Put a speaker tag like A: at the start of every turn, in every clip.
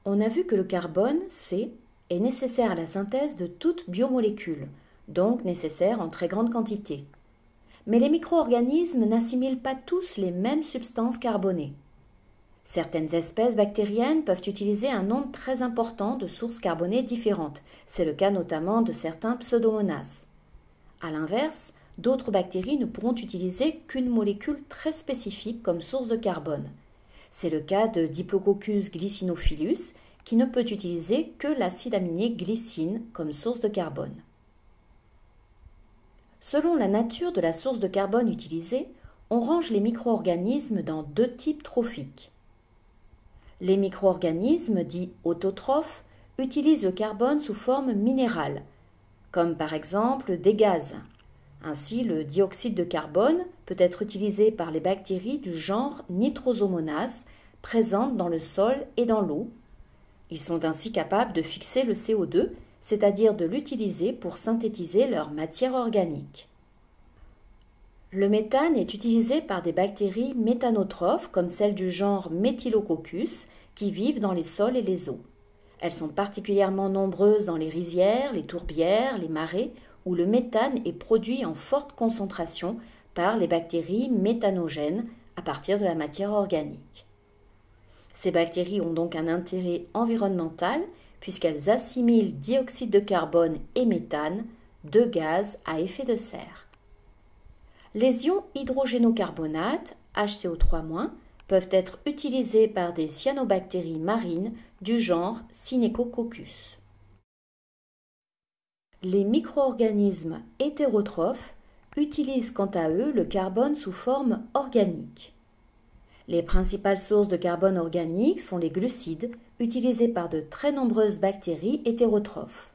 A: On a vu que le carbone, C, est nécessaire à la synthèse de toute biomolécule, donc nécessaire en très grande quantité. Mais les micro-organismes n'assimilent pas tous les mêmes substances carbonées. Certaines espèces bactériennes peuvent utiliser un nombre très important de sources carbonées différentes. C'est le cas notamment de certains pseudomonas. A l'inverse, d'autres bactéries ne pourront utiliser qu'une molécule très spécifique comme source de carbone. C'est le cas de Diplococcus glycinophilus qui ne peut utiliser que l'acide aminé glycine comme source de carbone. Selon la nature de la source de carbone utilisée, on range les micro-organismes dans deux types trophiques. Les micro-organismes dits autotrophes utilisent le carbone sous forme minérale, comme par exemple des gaz. Ainsi, le dioxyde de carbone peut être utilisé par les bactéries du genre Nitrosomonas présentes dans le sol et dans l'eau. Ils sont ainsi capables de fixer le CO2, c'est-à-dire de l'utiliser pour synthétiser leur matière organique. Le méthane est utilisé par des bactéries méthanotrophes comme celles du genre Methylococcus qui vivent dans les sols et les eaux. Elles sont particulièrement nombreuses dans les rizières, les tourbières, les marais où le méthane est produit en forte concentration par les bactéries méthanogènes à partir de la matière organique. Ces bactéries ont donc un intérêt environnemental puisqu'elles assimilent dioxyde de carbone et méthane, deux gaz à effet de serre. Les ions hydrogénocarbonates, HCO3-, peuvent être utilisés par des cyanobactéries marines du genre Synechococcus. Les micro-organismes hétérotrophes utilisent quant à eux le carbone sous forme organique. Les principales sources de carbone organique sont les glucides, utilisés par de très nombreuses bactéries hétérotrophes.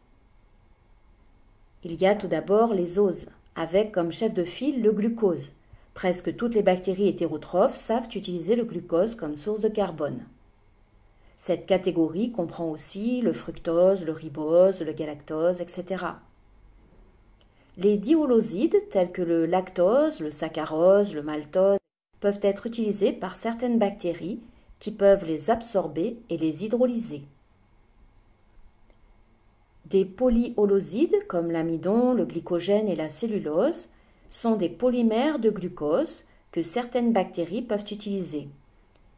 A: Il y a tout d'abord les oses, avec comme chef de file le glucose. Presque toutes les bactéries hétérotrophes savent utiliser le glucose comme source de carbone. Cette catégorie comprend aussi le fructose, le ribose, le galactose, etc. Les diholosides, tels que le lactose, le saccharose, le maltose, peuvent être utilisés par certaines bactéries qui peuvent les absorber et les hydrolyser. Des polyholosides, comme l'amidon, le glycogène et la cellulose, sont des polymères de glucose que certaines bactéries peuvent utiliser.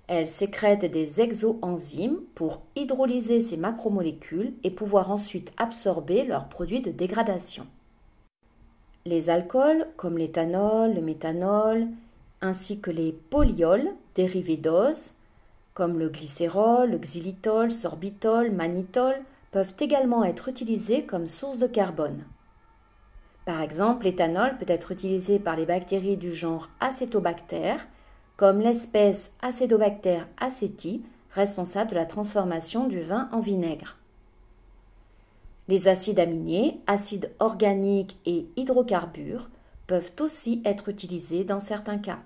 A: Elles sécrètent des exoenzymes pour hydrolyser ces macromolécules et pouvoir ensuite absorber leurs produits de dégradation. Les alcools, comme l'éthanol, le méthanol, ainsi que les polyols, dérivés d'ose, comme le glycérol, le xylitol, sorbitol, mannitol, peuvent également être utilisés comme source de carbone. Par exemple, l'éthanol peut être utilisé par les bactéries du genre Acetobacter, comme l'espèce Acidobacter aceti, responsable de la transformation du vin en vinaigre. Les acides aminés, acides organiques et hydrocarbures peuvent aussi être utilisés dans certains cas.